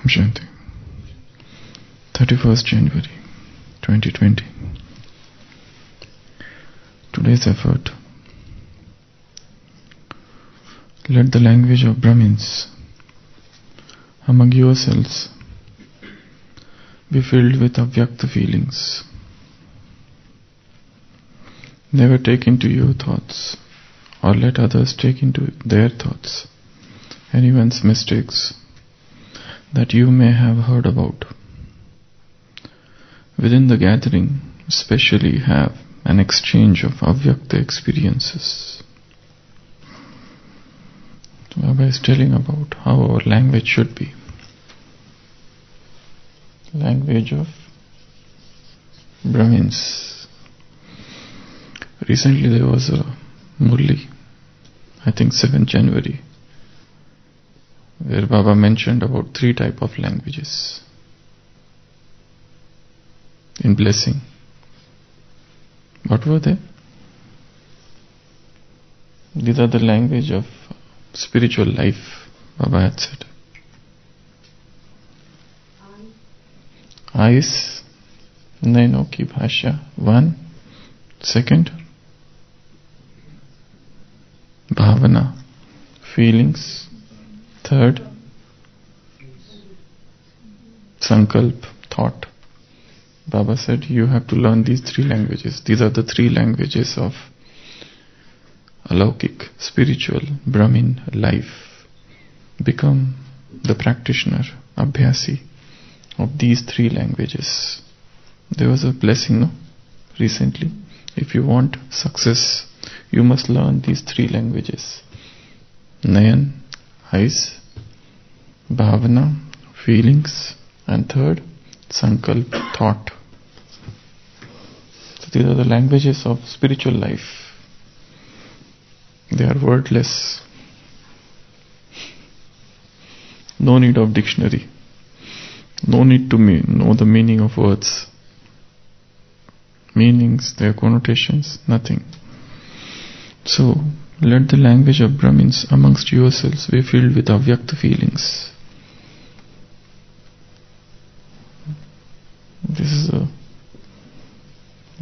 Shanti. 31st January 2020. Today's effort. Let the language of Brahmins among yourselves be filled with Avyakt feelings. Never take into your thoughts or let others take into their thoughts anyone's mistakes that you may have heard about. Within the gathering, especially have an exchange of Avyakta experiences. Baba is telling about how our language should be. Language of Brahmins. Recently there was a Murli, I think 7th January, where Baba mentioned about 3 types of languages in blessing. What were they? These are the language of spiritual life, Baba had said. Eyes, Naino ki bhasha, 1. Second, bhavana, feelings. Third, sankalp, thought. Baba said you have to learn these 3 languages. These are the 3 languages of alaukik, spiritual, Brahmin life. Become the practitioner, abhyasi of these 3 languages. There was a blessing, no? Recently. If you want success, you must learn these 3 languages. Nayan, eyes, bhavana, feelings, and third, sankalp, thought. So these are the languages of spiritual life. They are wordless. No need of dictionary. No need to know the meaning of words. Meanings, their connotations, nothing. So, let the language of Brahmins amongst yourselves be filled with Avyakt feelings. This is a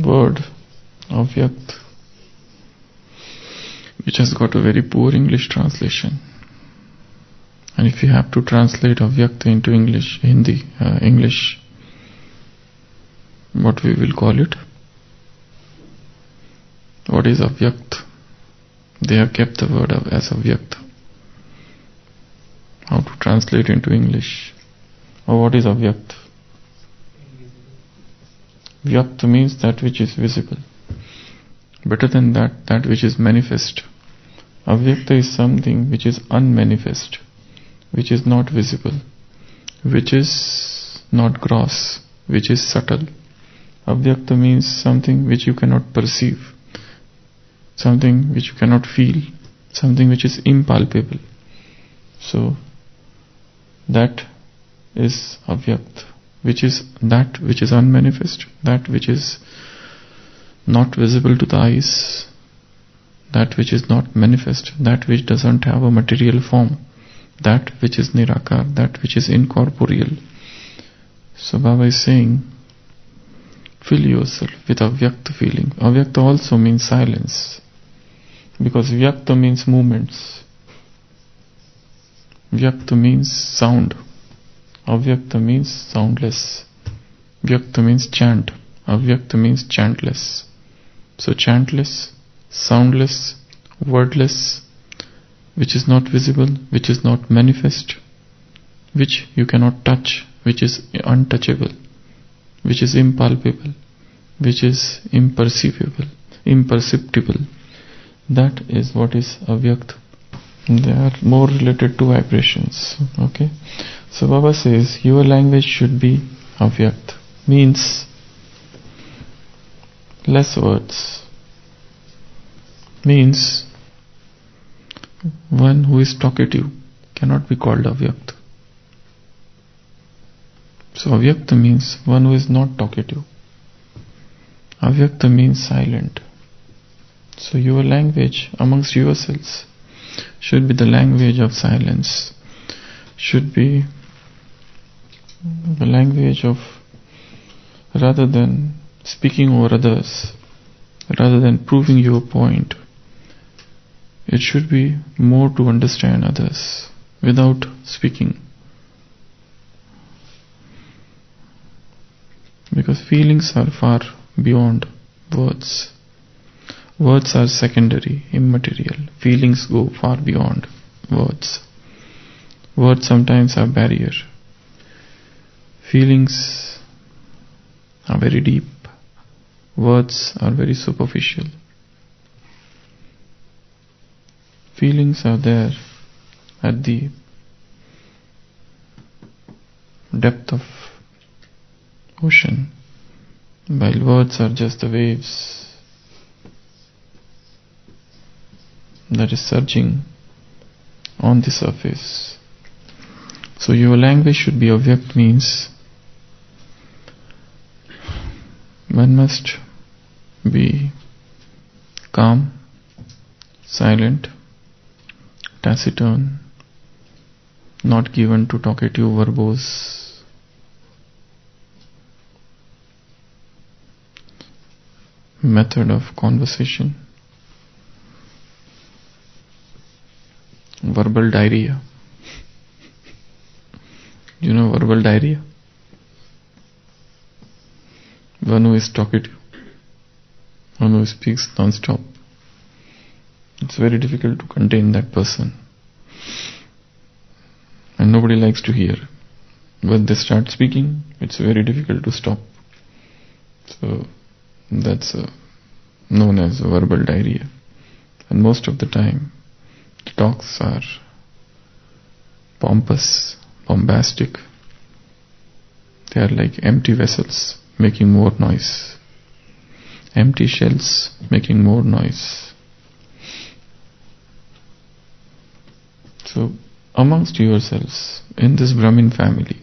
word, Avyakt, which has got a very poor English translation. And if you have to translate Avyakt into English, English, what we will call it? What is Avyakt? They have kept the word as Avyakt. How to translate into English? Or what is Avyakt? Vyakt means that which is visible. Better than that, that which is manifest. Avyakta is something which is unmanifest, which is not visible, which is not gross, which is subtle. Avyakta means something which you cannot perceive, something which you cannot feel, something which is impalpable. So, that is Avyakt, which is that which is unmanifest, that which is not visible to the eyes, that which is not manifest, that which doesn't have a material form, that which is nirakar, that which is incorporeal. So Baba is saying, fill yourself with Avyakta feeling. Avyakta also means silence, because Vyakta means movements. Vyakta means sound. Avyakta means soundless. Vyakta means chant. Avyakta means chantless. So chantless, soundless, wordless, which is not visible, which is not manifest, which you cannot touch, which is untouchable, which is impalpable, which is imperceptible. That is what is Avyakt. They are more related to vibrations. Okay. So Baba says your language should be Avyakt. Means less words. Means one who is talkative cannot be called Avyakt. So Avyakta means one who is not talkative. Avyakta means silent. So your language amongst yourselves should be the language of silence, should be The language of, rather than speaking over others, rather than proving your point, it should be more to understand others without speaking. Because feelings are far beyond words. Words are secondary, immaterial. Feelings go far beyond words. Words sometimes are barrier. Feelings are very deep. Words are very superficial. Feelings are there at the depth of ocean, while words are just the waves that is surging on the surface. So your language should be Avyakt, means one must be calm, silent, taciturn, not given to talkative, verbose, method of conversation, verbal diarrhea. You know verbal diarrhea? One who is talkative, one who speaks non-stop. It's very difficult to contain that person. And nobody likes to hear. When they start speaking, it's very difficult to stop. So that's known as verbal diarrhea. And most of the time, the talks are pompous, bombastic. They are like empty vessels making more noise. Empty shells making more noise. So, amongst yourselves, in this Brahmin family,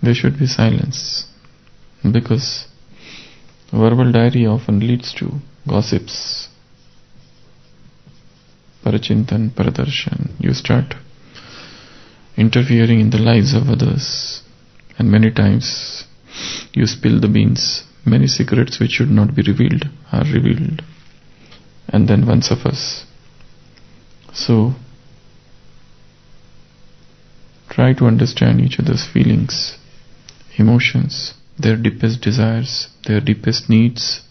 there should be silence, because verbal diarrhea often leads to gossips, parachintan, paradarshan. You start interfering in the lives of others, and many times you spill the beans. Many secrets which should not be revealed are revealed, and then one suffers. So, try to understand each other's feelings, emotions, their deepest desires, their deepest needs.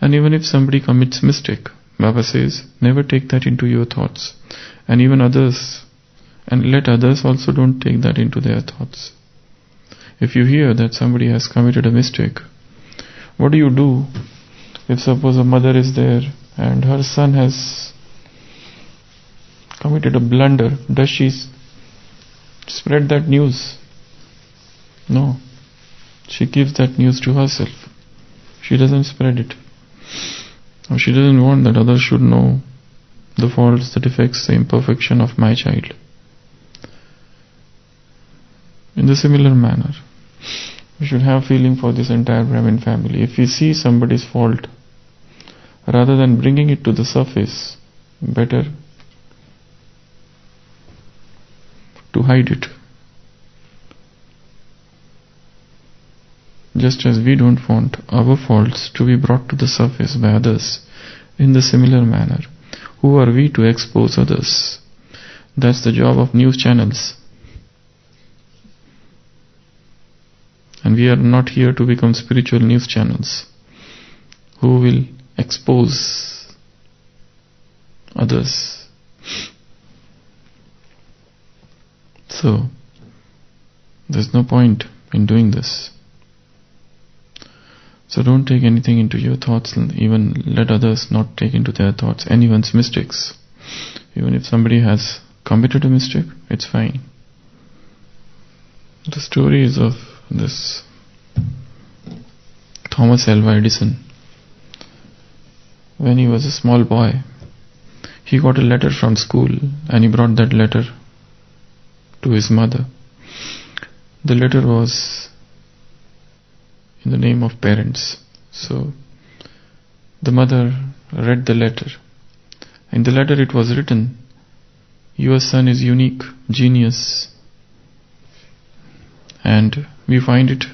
And even if somebody commits mistake, Baba says, never take that into your thoughts. And even others, and let others also don't take that into their thoughts. If you hear that somebody has committed a mistake, what do you do if suppose a mother is there and her son has committed a blunder? Does she spread that news? No. She gives that news to herself. She doesn't spread it. Or she doesn't want that others should know the faults, the defects, the imperfection of my child. In the similar manner, we should have feeling for this entire Brahmin family. If we see somebody's fault, rather than bringing it to the surface, better to hide it. Just as we don't want our faults to be brought to the surface by others, in the similar manner, who are we to expose others? That's the job of news channels. And we are not here to become spiritual news channels who will expose others. So, there's no point in doing this. So don't take anything into your thoughts, and even let others not take into their thoughts anyone's mistakes. Even if somebody has committed a mistake, it's fine. The story is of this Thomas Alva Edison. When he was a small boy, he got a letter from school and he brought that letter to his mother. The letter was in the name of parents. So the mother read the letter. In the letter it was written, "Your son is unique, genius, And we find it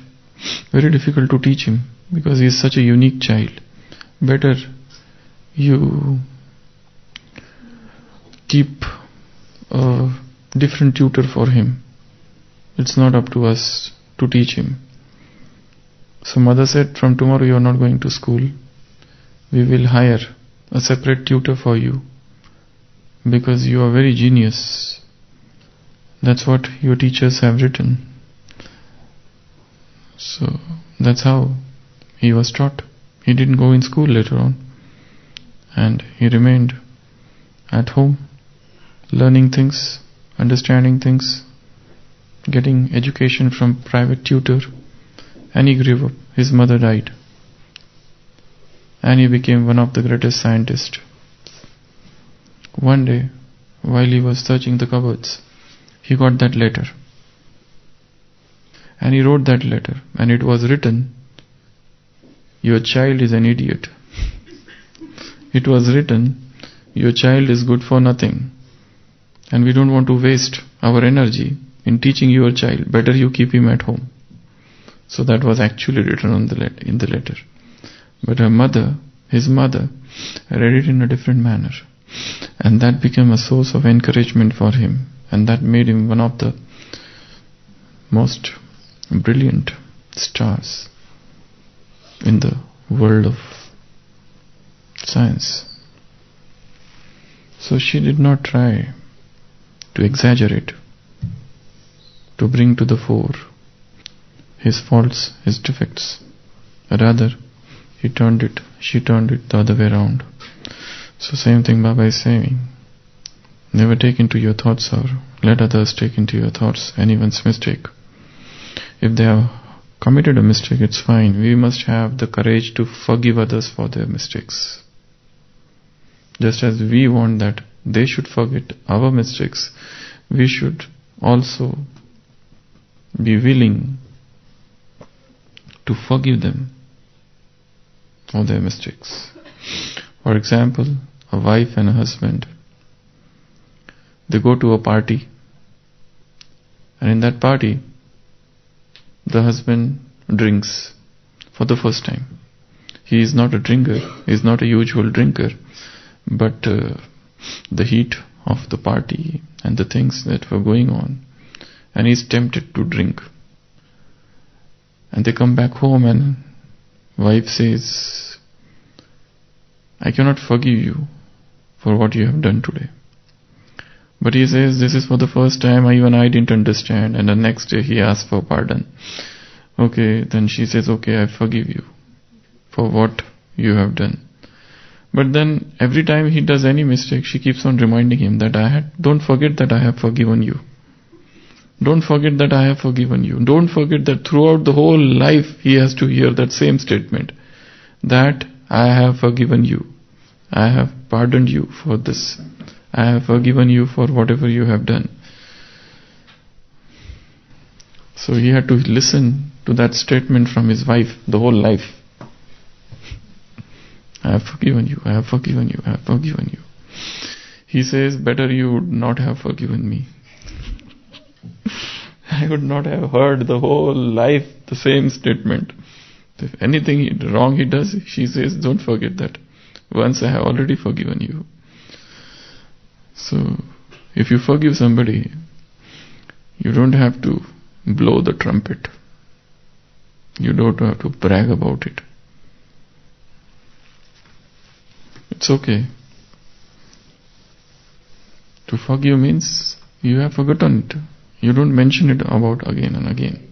very difficult to teach him because he is such a unique child. Better you keep a different tutor for him. It's not up to us to teach him. So mother said, from tomorrow you are not going to school. We will hire a separate tutor for you because you are very genius. That's what your teachers have written. So that's how he was taught. He didn't go in school later on, and he remained at home, learning things, understanding things, getting education from private tutor, and he grew up. His mother died, and he became one of the greatest scientists. One day, while he was searching the cupboards, he got that letter. And he wrote that letter, and it was written, "Your child is an idiot." It was written, "Your child is good for nothing, and we don't want to waste our energy in teaching your child. Better you keep him at home." So that was actually written in the letter. But his mother, read it in a different manner. And that became a source of encouragement for him. And that made him one of the most brilliant stars in the world of science. So she did not try to exaggerate, to bring to the fore his faults, his defects. Rather, she turned it the other way around. So same thing Baba is saying. Never take into your thoughts or let others take into your thoughts anyone's mistake. If they have committed a mistake, it's fine. We must have the courage to forgive others for their mistakes. Just as we want that they should forget our mistakes, we should also be willing to forgive them for their mistakes. For example, a wife and a husband, they go to a party, and in that party, the husband drinks for the first time. He is not a drinker, he is not a usual drinker, but the heat of the party and the things that were going on, and he is tempted to drink. And they come back home and wife says, "I cannot forgive you for what you have done today." But he says, "This is for the first time, even I didn't understand." And the next day he asks for pardon. Okay, then she says, "Okay, I forgive you for what you have done." But then every time he does any mistake, she keeps on reminding him that don't forget that I have forgiven you. Don't forget that I have forgiven you. Don't forget that throughout the whole life he has to hear that same statement, that I have forgiven you. I have pardoned you for this. I have forgiven you for whatever you have done. So he had to listen to that statement from his wife the whole life. I have forgiven you, I have forgiven you, I have forgiven you. He says, better you would not have forgiven me. I would not have heard the whole life the same statement. If anything wrong he does, she says, don't forget that. Once I have already forgiven you. So, if you forgive somebody, you don't have to blow the trumpet. You don't have to brag about it. It's okay. To forgive means you have forgotten it. You don't mention it about again and again.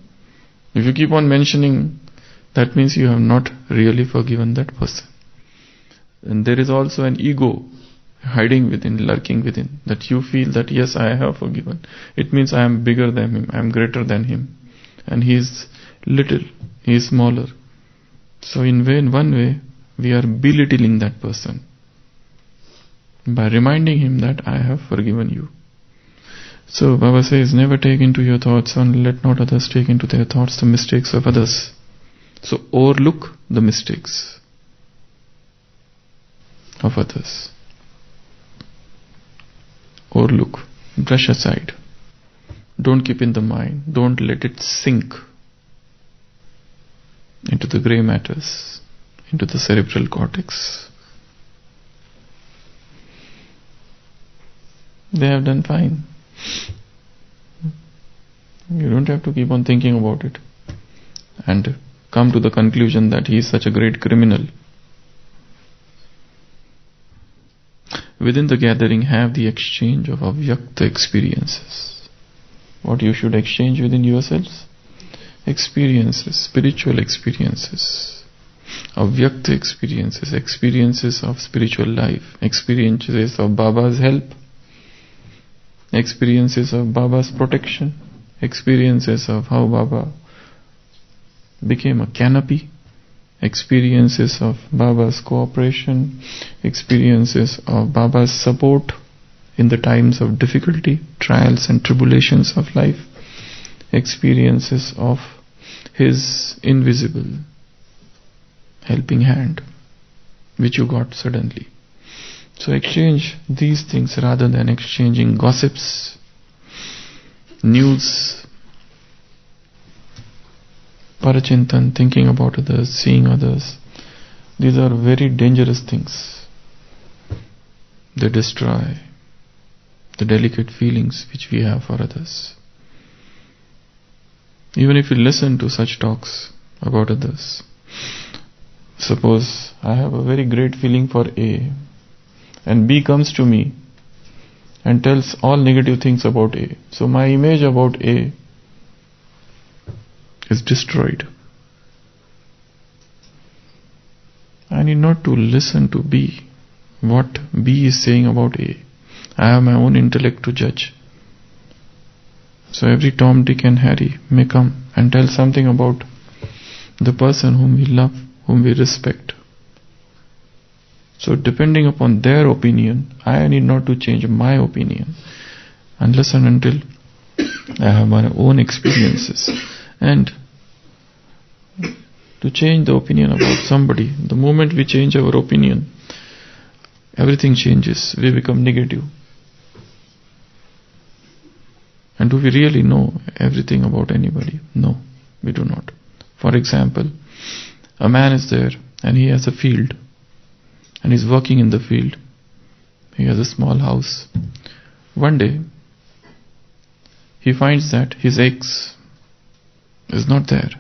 If you keep on mentioning, that means you have not really forgiven that person. And there is also an ego hiding within, lurking within, that you feel that yes, I have forgiven. It means I am bigger than him, I am greater than him. And he is little, he is smaller. So in one way, we are belittling that person by reminding him that I have forgiven you. So Baba says, never take into your thoughts and let not others take into their thoughts the mistakes of others. So overlook the mistakes of others. Overlook, brush aside. Don't keep in the mind. Don't let it sink into the grey matters, into the cerebral cortex. They have done fine. You don't have to keep on thinking about it and come to the conclusion that he is such a great criminal. Within the gathering, have the exchange of Avyakt experiences. What you should exchange within yourselves? Experiences, spiritual experiences, Avyakt experiences, experiences of spiritual life, experiences of Baba's help, experiences of Baba's protection, experiences of how Baba became a canopy, experiences of Baba's cooperation, experiences of Baba's support in the times of difficulty, trials and tribulations of life, experiences of His invisible helping hand, which you got suddenly. So exchange these things rather than exchanging gossips, news, parachintan, thinking about others, seeing others. These are very dangerous things. They destroy the delicate feelings which we have for others. Even if you listen to such talks about others, suppose I have a very great feeling for A, and B comes to me and tells all negative things about A. So my image about A is destroyed. I need not to listen to B, what B is saying about A. I have my own intellect to judge. So every Tom, Dick and Harry may come and tell something about the person whom we love, whom we respect. So depending upon their opinion, I need not to change my opinion unless and until I have my own experiences. And to change the opinion about somebody, the moment we change our opinion, everything changes. We become negative. And do we really know everything about anybody? No, we do not. For example, a man is there and he has a field and he's working in the field. He has a small house. One day, he finds that his eggs is not there.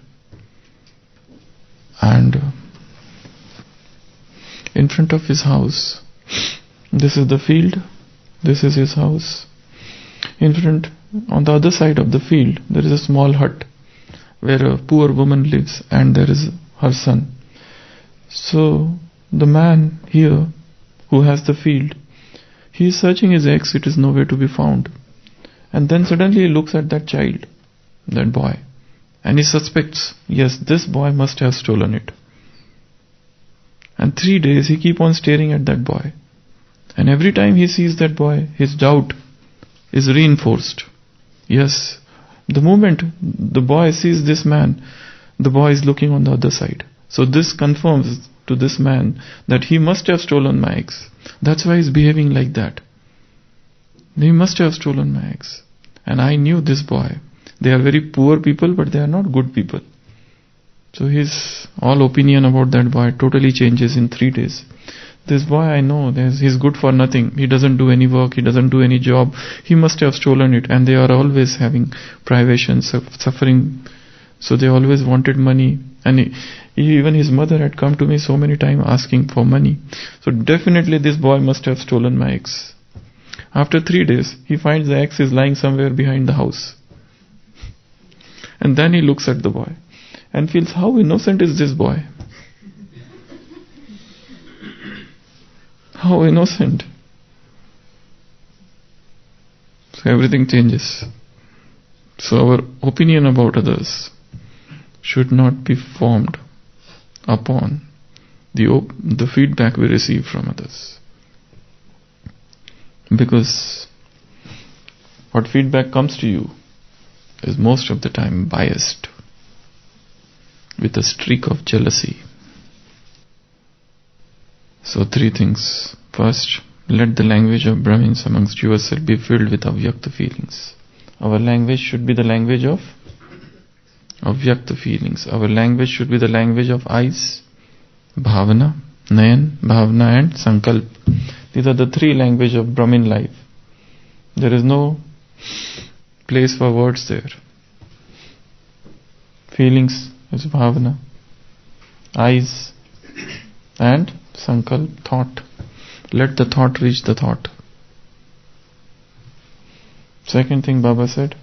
And in front of his house, this is the field, this is his house. In front, on the other side of the field, there is a small hut where a poor woman lives and there is her son. So the man here who has the field, he is searching his eggs, it is nowhere to be found. And then suddenly he looks at that child, that boy, and he suspects, yes, this boy must have stolen it. And 3 days he keep on staring at that boy. And every time he sees that boy, his doubt is reinforced. Yes, the moment the boy sees this man, the boy is looking on the other side. So this confirms to this man that he must have stolen my eggs. That's why he's behaving like that. He must have stolen my eggs. And I knew this boy. They are very poor people, but they are not good people. So his all opinion about that boy totally changes in 3 days. This boy, I know, he's good for nothing. He doesn't do any work, he doesn't do any job. He must have stolen it. And they are always having privations, suffering. So they always wanted money. And even his mother had come to me so many times asking for money. So definitely this boy must have stolen my eggs. After 3 days, he finds the eggs is lying somewhere behind the house. And then he looks at the boy and feels, how innocent is this boy? How innocent. So everything changes. So our opinion about others should not be formed upon the feedback we receive from others. Because what feedback comes to you is most of the time biased with a streak of jealousy. So 3 things. First, let the language of Brahmins amongst yourself be filled with Avyakt feelings. Our language should be the language of Avyakt feelings. Our language should be the language of eyes, Bhavana, Nayan, Bhavana and Sankalp. These are the three languages of Brahmin life. There is no place for words there. Feelings is Bhavana, eyes and Sankalp, thought. Let the thought reach the thought. Second thing Baba said,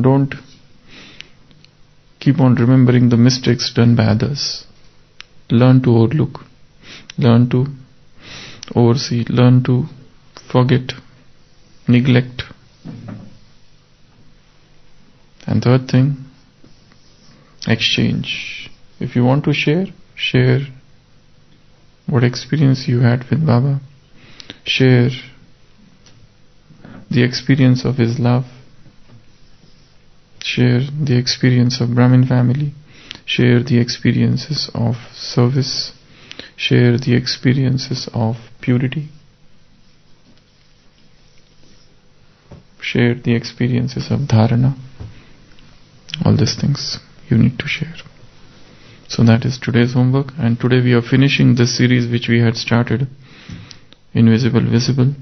don't keep on remembering the mistakes done by others. Learn to overlook, learn to oversee, learn to forget, neglect. And third thing, exchange. If you want to share, share what experience you had with Baba. Share the experience of his love. Share the experience of Brahmin family. Share the experiences of service. Share the experiences of purity. Share the experiences of dharana. All these things you need to share. So that is today's homework, and today we are finishing this series which we had started, Invisible Visible,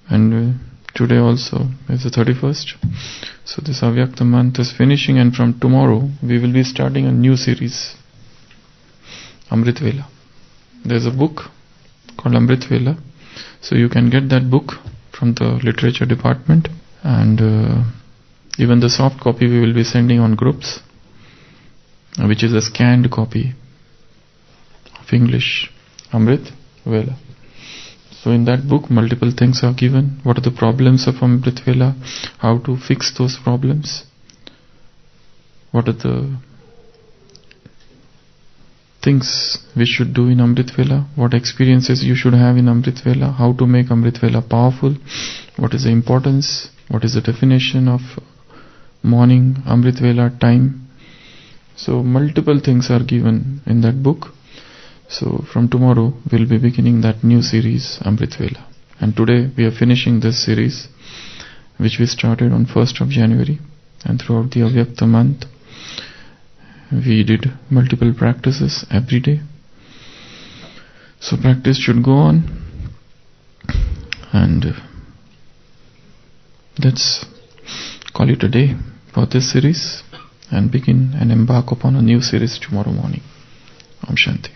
and today also is the 31st. So this Avyakt month is finishing, and from tomorrow we will be starting a new series, Amrit Vela. There's a book called Amrit Vela, so you can get that book from the literature department, and even the soft copy we will be sending on groups, which is a scanned copy of English, Amrit Vela. So in that book multiple things are given. What are the problems of Amrit Vela? How to fix those problems? What are the things we should do in Amrit Vela? What experiences you should have in Amrit Vela? How to make Amrit Vela powerful? What is the importance? What is the definition of morning Amrit Vela time? So multiple things are given in that book. So from tomorrow we'll be beginning that new series, Amrit Vela. And today we are finishing this series which we started on 1st of January. And throughout the Avyakt month we did multiple practices every day. So practice should go on. And let's call it a day for this series and begin and embark upon a new series tomorrow morning. Om Shanti.